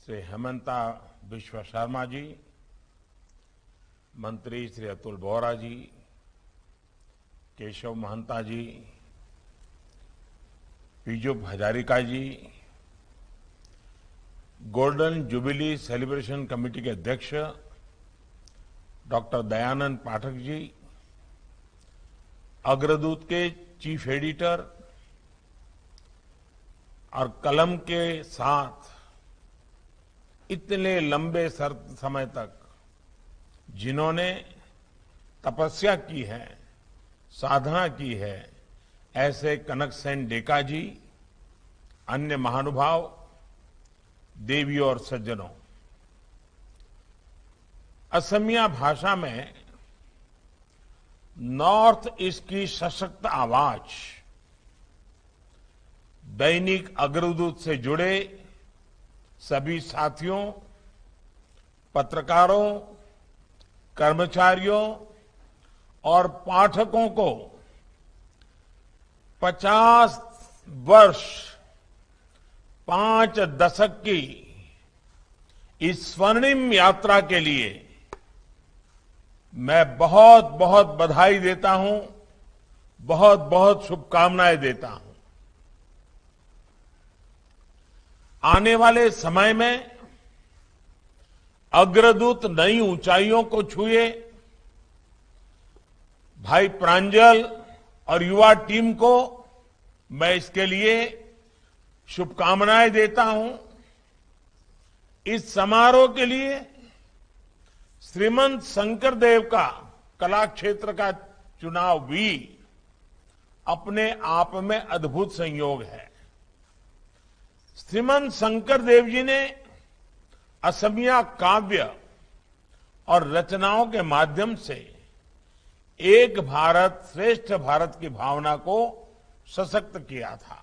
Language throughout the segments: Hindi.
श्री हेमंता बिश्व शर्मा जी, मंत्री श्री अतुल बोरा जी, केशव महंता जी, पीयूष हजारिका जी, गोल्डन जुबिली सेलिब्रेशन कमेटी के अध्यक्ष डॉक्टर दयानंद पाठक जी, अग्रदूत के चीफ एडिटर और कलम के साथ इतने लंबे समय तक जिन्होंने तपस्या की है, साधना की है, ऐसे कनक सेन डेका जी, अन्य महानुभाव, देवियों और सज्जनों, असमिया भाषा में नॉर्थ ईस्ट की सशक्त आवाज दैनिक अग्रदूत से जुड़े सभी साथियों, पत्रकारों, कर्मचारियों और पाठकों को 50 वर्ष 5 दशक की इस स्वर्णिम यात्रा के लिए मैं बहुत बहुत बधाई देता हूं, बहुत बहुत शुभकामनाएं देता हूं। आने वाले समय में अग्रदूत नई ऊंचाइयों को छुए। भाई प्रांजल और युवा टीम को मैं इसके लिए शुभकामनाएं देता हूं। इस समारोह के लिए श्रीमंत शंकरदेव का कला क्षेत्र का चुनाव भी अपने आप में अद्भुत संयोग है। श्रीमंत शंकरदेव जी ने असमिया काव्य और रचनाओं के माध्यम से एक भारत श्रेष्ठ भारत की भावना को सशक्त किया था।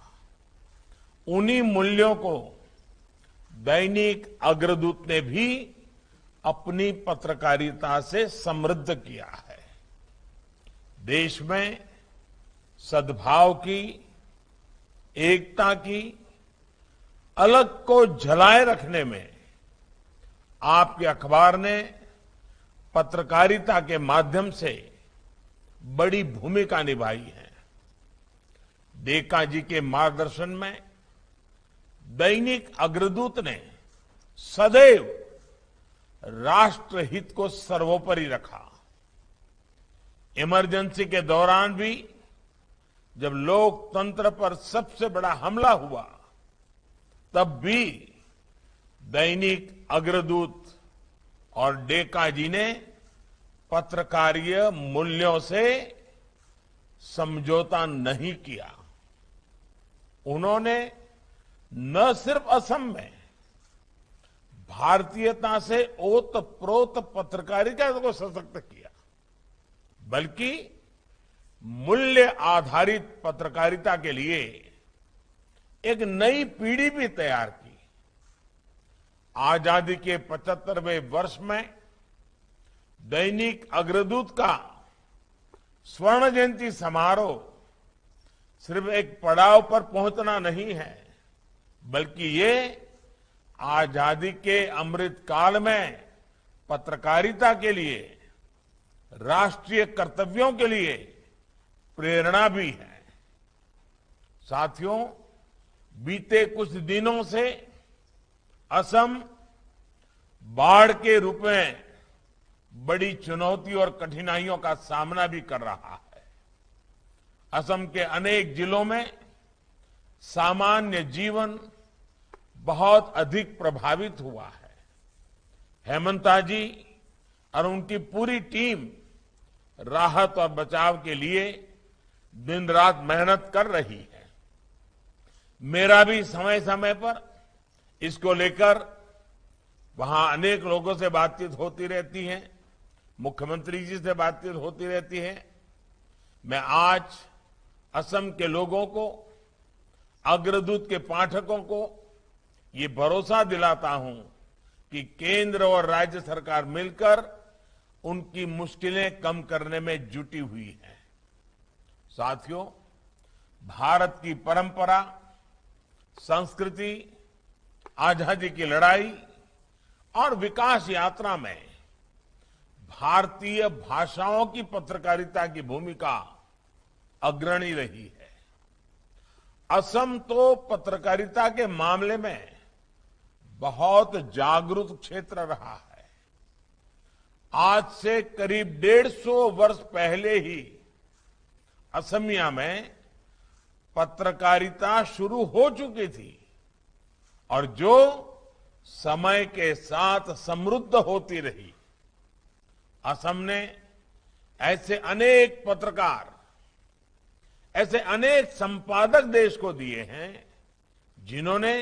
उन्हीं मूल्यों को दैनिक अग्रदूत ने भी अपनी पत्रकारिता से समृद्ध किया है। देश में सद्भाव की, एकता की, अलग को झलाए रखने में आपके अखबार ने पत्रकारिता के माध्यम से बड़ी भूमिका निभाई है। डेका जी के मार्गदर्शन में दैनिक अग्रदूत ने सदैव राष्ट्रहित को सर्वोपरि रखा। इमरजेंसी के दौरान भी जब लोकतंत्र पर सबसे बड़ा हमला हुआ, तब भी दैनिक अग्रदूत और डेका जी ने पत्रकारीय मूल्यों से समझौता नहीं किया। उन्होंने न सिर्फ असम में भारतीयता से ओतप्रोत पत्रकारिता को सशक्त किया, बल्कि मूल्य आधारित पत्रकारिता के लिए एक नई पीढ़ी भी तैयार की। आजादी के 75वें वर्ष में दैनिक अग्रदूत का स्वर्ण जयंती समारोह सिर्फ एक पड़ाव पर पहुंचना नहीं है, बल्कि ये आजादी के अमृत काल में पत्रकारिता के लिए, राष्ट्रीय कर्तव्यों के लिए प्रेरणा भी है। साथियों, बीते कुछ दिनों से असम बाढ़ के रूप में बड़ी चुनौती और कठिनाइयों का सामना भी कर रहा है। असम के अनेक जिलों में सामान्य जीवन बहुत अधिक प्रभावित हुआ है। हेमंता जी और उनकी पूरी टीम राहत और बचाव के लिए दिन रात मेहनत कर रही है। मेरा भी समय समय पर इसको लेकर वहां अनेक लोगों से बातचीत होती रहती है, मुख्यमंत्री जी से बातचीत होती रहती है। मैं आज असम के लोगों को, अग्रदूत के पाठकों को ये भरोसा दिलाता हूं कि केंद्र और राज्य सरकार मिलकर उनकी मुश्किलें कम करने में जुटी हुई है। साथियों, भारत की परंपरा, संस्कृति, आजादी की लड़ाई और विकास यात्रा में भारतीय भाषाओं की पत्रकारिता की भूमिका अग्रणी रही है। असम तो पत्रकारिता के मामले में बहुत जागरूक क्षेत्र रहा है। आज से करीब 150 वर्ष पहले ही असमिया में पत्रकारिता शुरू हो चुकी थी और जो समय के साथ समृद्ध होती रही। असम ने ऐसे अनेक पत्रकार, ऐसे अनेक संपादक देश को दिए हैं जिन्होंने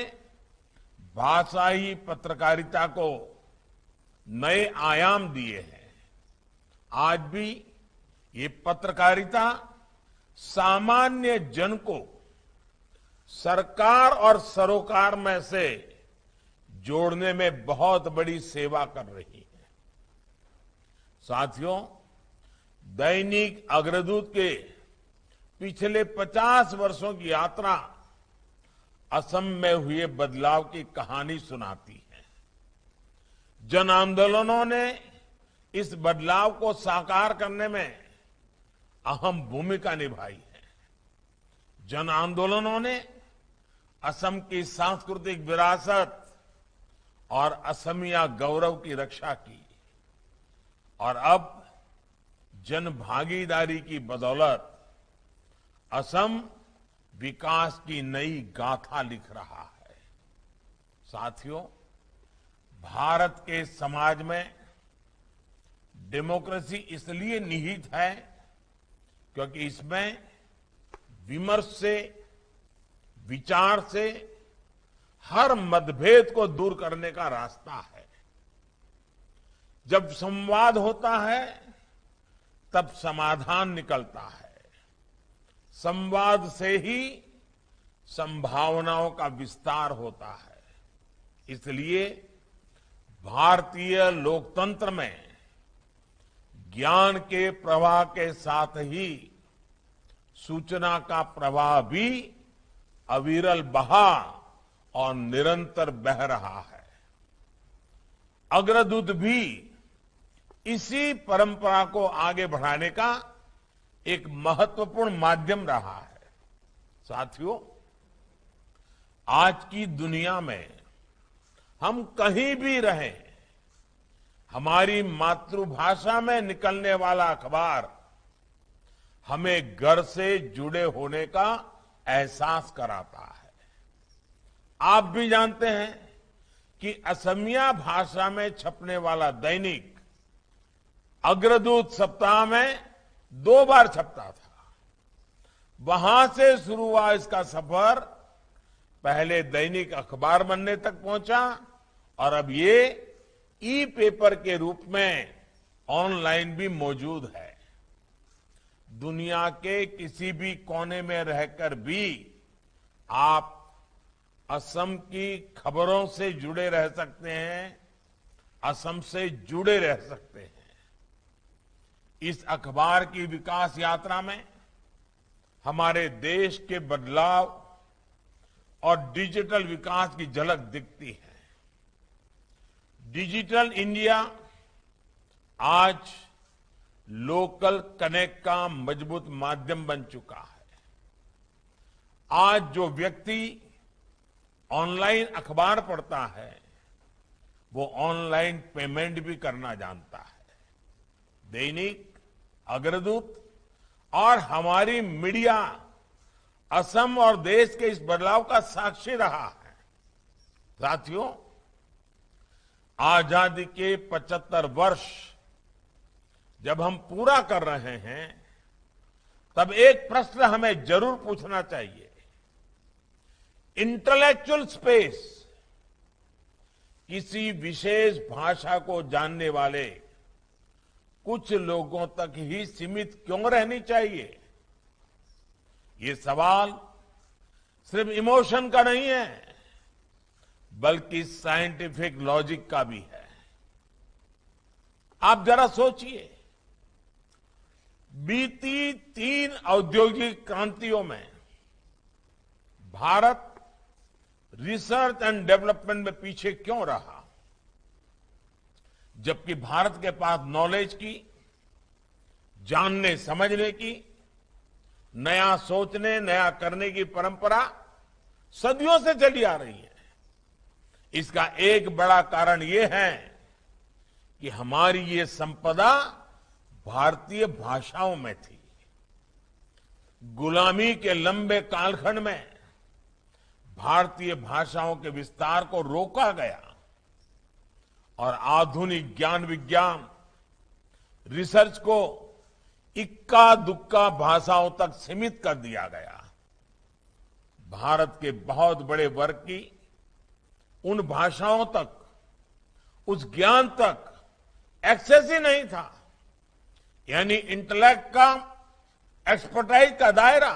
भाषाई पत्रकारिता को नए आयाम दिए हैं। आज भी ये पत्रकारिता सामान्य जन को सरकार और सरोकार में से जोड़ने में बहुत बड़ी सेवा कर रही है। साथियों, दैनिक अग्रदूत के पिछले 50 वर्षों की यात्रा असम में हुए बदलाव की कहानी सुनाती है। जन आंदोलनों ने इस बदलाव को साकार करने में अहम भूमिका निभाई है। जन आंदोलनों ने असम की सांस्कृतिक विरासत और असमिया गौरव की रक्षा की और अब जन भागीदारी की बदौलत असम विकास की नई गाथा लिख रहा है। साथियों, भारत के समाज में डेमोक्रेसी इसलिए निहित है क्योंकि इसमें विमर्श से, विचार से हर मतभेद को दूर करने का रास्ता है। जब संवाद होता है तब समाधान निकलता है। संवाद से ही संभावनाओं का विस्तार होता है। इसलिए भारतीय लोकतंत्र में ज्ञान के प्रवाह के साथ ही सूचना का प्रवाह भी अविरल बहा और निरंतर बह रहा है। अग्रदूत भी इसी परंपरा को आगे बढ़ाने का एक महत्वपूर्ण माध्यम रहा है। साथियों, आज की दुनिया में हम कहीं भी रहें, हमारी मातृभाषा में निकलने वाला अखबार हमें घर से जुड़े होने का एहसास कराता है। आप भी जानते हैं कि असमिया भाषा में छपने वाला दैनिक अग्रदूत सप्ताह में 2 बार छपता था। वहां से शुरू हुआ इसका सफर पहले दैनिक अखबार बनने तक पहुंचा और अब ये ई पेपर के रूप में ऑनलाइन भी मौजूद है। दुनिया के किसी भी कोने में रहकर भी आप असम की खबरों से जुड़े रह सकते हैं, असम से जुड़े रह सकते हैं। इस अखबार की विकास यात्रा में हमारे देश के बदलाव और डिजिटल विकास की झलक दिखती है। डिजिटल इंडिया आज लोकल कनेक्ट का मजबूत माध्यम बन चुका है। आज जो व्यक्ति ऑनलाइन अखबार पढ़ता है वो ऑनलाइन पेमेंट भी करना जानता है। दैनिक, अग्रदूत और हमारी मीडिया असम और देश के इस बदलाव का साक्षी रहा है। साथियों, आजादी के 75 वर्ष जब हम पूरा कर रहे हैं तब एक प्रश्न हमें जरूर पूछना चाहिए। इंटेलेक्चुअल स्पेस किसी विशेष भाषा को जानने वाले कुछ लोगों तक ही सीमित क्यों रहनी चाहिए? ये सवाल सिर्फ इमोशन का नहीं है बल्कि साइंटिफिक लॉजिक का भी है। आप जरा सोचिए, बीती 3 औद्योगिक क्रांतियों में भारत रिसर्च एंड डेवलपमेंट में पीछे क्यों रहा? जबकि भारत के पास नॉलेज की, जानने समझने की, नया सोचने, नया करने की परंपरा सदियों से चली आ रही है। इसका एक बड़ा कारण यह है कि हमारी ये संपदा भारतीय भाषाओं में थी। गुलामी के लंबे कालखंड में भारतीय भाषाओं के विस्तार को रोका गया और आधुनिक ज्ञान विज्ञान रिसर्च को इक्का दुक्का भाषाओं तक सीमित कर दिया गया। भारत के बहुत बड़े वर्ग की उन भाषाओं तक, उस ज्ञान तक एक्सेस ही नहीं था। यानी इंटेलेक्ट का, एक्सपर्टाइज का दायरा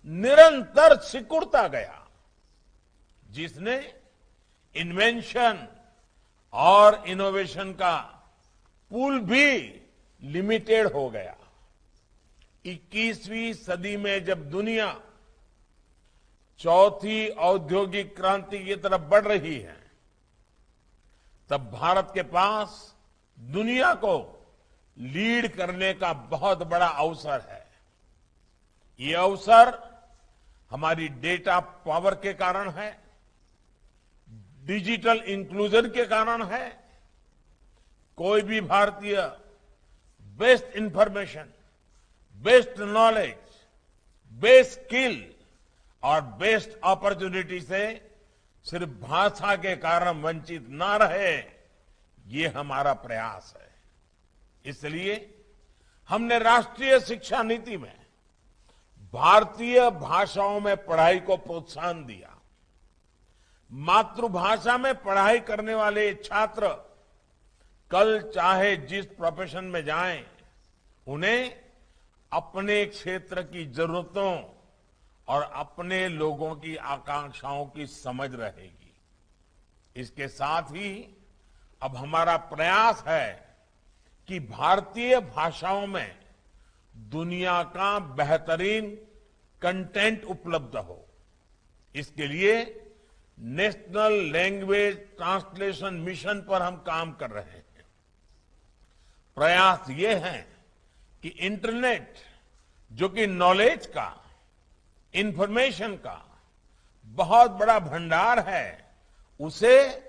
निरंतर सिकुड़ता गया, जिसने इन्वेंशन और इनोवेशन का पूल भी लिमिटेड हो गया। 21वीं सदी में जब दुनिया चौथी औद्योगिक क्रांति की तरफ बढ़ रही है, तब भारत के पास दुनिया को लीड करने का बहुत बड़ा अवसर है। ये अवसर हमारी डेटा पावर के कारण है, डिजिटल इंक्लूजन के कारण है। कोई भी भारतीय best information, best knowledge, best skill और बेस्ट अपॉर्चुनिटी से सिर्फ भाषा के कारण वंचित ना रहे, ये हमारा प्रयास है। इसलिए हमने राष्ट्रीय शिक्षा नीति में भारतीय भाषाओं में पढ़ाई को प्रोत्साहन दिया। मातृभाषा में पढ़ाई करने वाले छात्र कल चाहे जिस प्रोफेशन में जाएं, उन्हें अपने क्षेत्र की जरूरतों और अपने लोगों की आकांक्षाओं की समझ रहेगी। इसके साथ ही अब हमारा प्रयास है कि भारतीय भाषाओं में दुनिया का बेहतरीन कंटेंट उपलब्ध हो। इसके लिए नेशनल लैंग्वेज ट्रांसलेशन मिशन पर हम काम कर रहे हैं। प्रयास ये है कि इंटरनेट, जो कि नॉलेज का, इंफॉर्मेशन का बहुत बड़ा भंडार है, उसे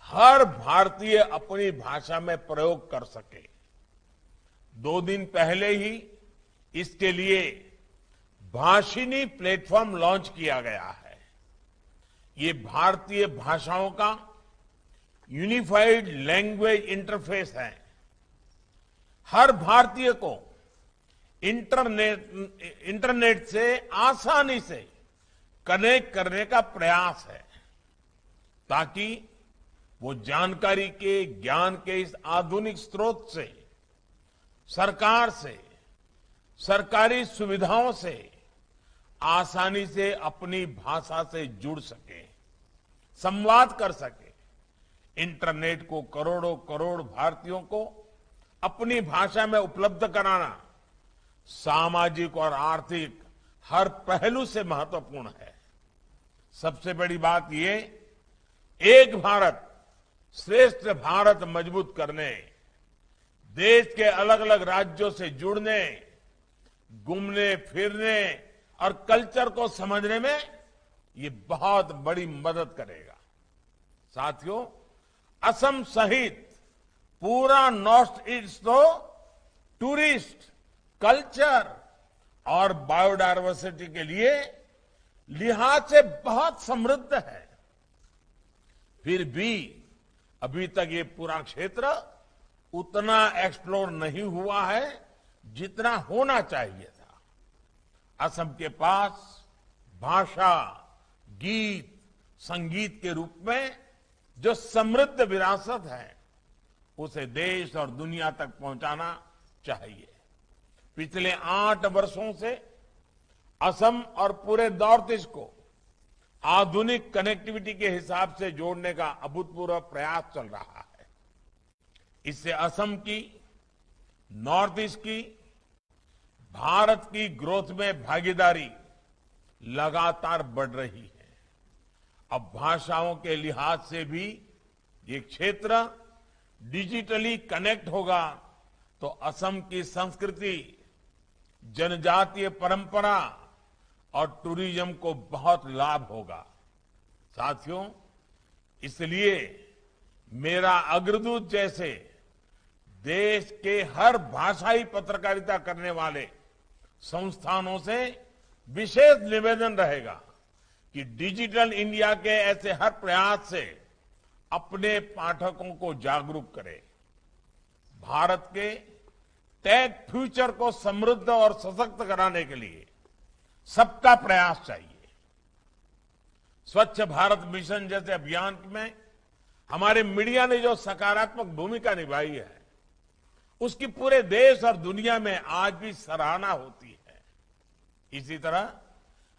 हर भारतीय अपनी भाषा में प्रयोग कर सके। 2 दिन पहले ही इसके लिए भाषिनी प्लेटफॉर्म लॉन्च किया गया है। ये भारतीय भाषाओं का यूनिफाइड लैंग्वेज इंटरफेस है। हर भारतीय को इंटरनेट से आसानी से कनेक्ट करने का प्रयास है, ताकि वो जानकारी के, ज्ञान के इस आधुनिक स्रोत से, सरकार से, सरकारी सुविधाओं से आसानी से अपनी भाषा से जुड़ सके, संवाद कर सके। इंटरनेट को करोड़ों करोड़ भारतीयों को अपनी भाषा में उपलब्ध कराना सामाजिक और आर्थिक हर पहलू से महत्वपूर्ण है। सबसे बड़ी बात ये, एक भारत श्रेष्ठ भारत मजबूत करने, देश के अलग अलग राज्यों से जुड़ने, घूमने फिरने और कल्चर को समझने में ये बहुत बड़ी मदद करेगा। साथियों, असम सहित पूरा नॉर्थ ईस्ट तो टूरिस्ट, कल्चर और बायोडायवर्सिटी के लिए लिहाज से बहुत समृद्ध है। फिर भी अभी तक ये पूरा क्षेत्र उतना एक्सप्लोर नहीं हुआ है जितना होना चाहिए था। असम के पास भाषा, गीत, संगीत के रूप में जो समृद्ध विरासत है, उसे देश और दुनिया तक पहुंचाना चाहिए। पिछले 8 वर्षों से असम और पूरे नॉर्थ ईस्ट को आधुनिक कनेक्टिविटी के हिसाब से जोड़ने का अभूतपूर्व प्रयास चल रहा है। इससे असम की, नॉर्थ ईस्ट की, भारत की ग्रोथ में भागीदारी लगातार बढ़ रही है। अब भाषाओं के लिहाज से भी ये क्षेत्र डिजिटली कनेक्ट होगा तो असम की संस्कृति, जनजातीय परंपरा और टूरिज्म को बहुत लाभ होगा। साथियों, इसलिए मेरा अग्रदूत जैसे देश के हर भाषाई पत्रकारिता करने वाले संस्थानों से विशेष निवेदन रहेगा कि डिजिटल इंडिया के ऐसे हर प्रयास से अपने पाठकों को जागरूक करें। भारत के टेक फ्यूचर को समृद्ध और सशक्त कराने के लिए सबका प्रयास चाहिए। स्वच्छ भारत मिशन जैसे अभियान में हमारे मीडिया ने जो सकारात्मक भूमिका निभाई है, उसकी पूरे देश और दुनिया में आज भी सराहना होती है। इसी तरह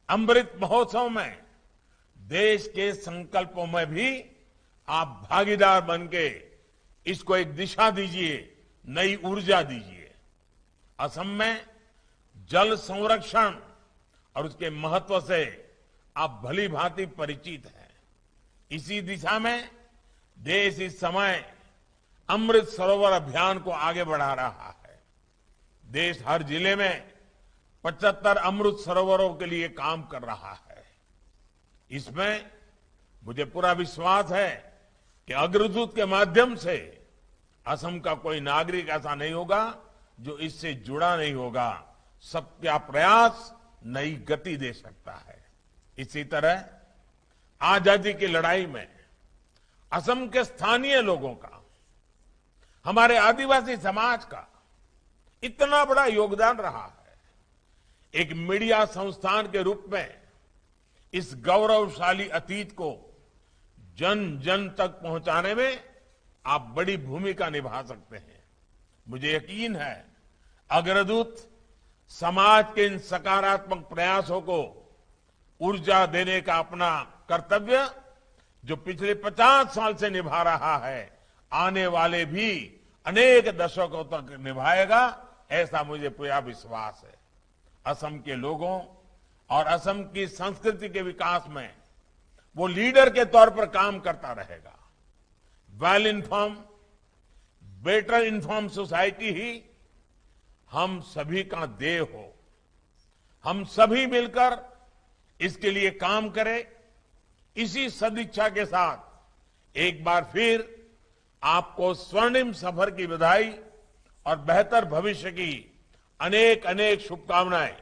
अमृत महोत्सव में देश के संकल्पों में भी आप भागीदार बनके इसको एक दिशा दीजिए, नई ऊर्जा दीजिए। असम में जल संरक्षण और उसके महत्व से आप भली भांति परिचित हैं। इसी दिशा में देश इस समय अमृत सरोवर अभियान को आगे बढ़ा रहा है। देश हर जिले में 75 अमृत सरोवरों के लिए काम कर रहा है। इसमें मुझे पूरा विश्वास है कि अग्रदूत के माध्यम से असम का कोई नागरिक ऐसा नहीं होगा जो इससे जुड़ा नहीं होगा। सबका प्रयास नई गति दे सकता है। इसी तरह आजादी की लड़ाई में असम के स्थानीय लोगों का, हमारे आदिवासी समाज का इतना बड़ा योगदान रहा है। एक मीडिया संस्थान के रूप में इस गौरवशाली अतीत को जन जन तक पहुंचाने में आप बड़ी भूमिका निभा सकते हैं। मुझे यकीन है अग्रदूत समाज के इन सकारात्मक प्रयासों को ऊर्जा देने का अपना कर्तव्य जो पिछले 50 साल से निभा रहा है, आने वाले भी अनेक दशकों तक निभाएगा, ऐसा मुझे पूरा विश्वास है। असम के लोगों और असम की संस्कृति के विकास में वो लीडर के तौर पर काम करता रहेगा। Well inform, better inform society ही हम सभी का ध्येय हो। हम सभी मिलकर इसके लिए काम करें। इसी सदिच्छा के साथ एक बार फिर आपको स्वर्णिम सफर की बधाई और बेहतर भविष्य की अनेक अनेक शुभकामनाएं।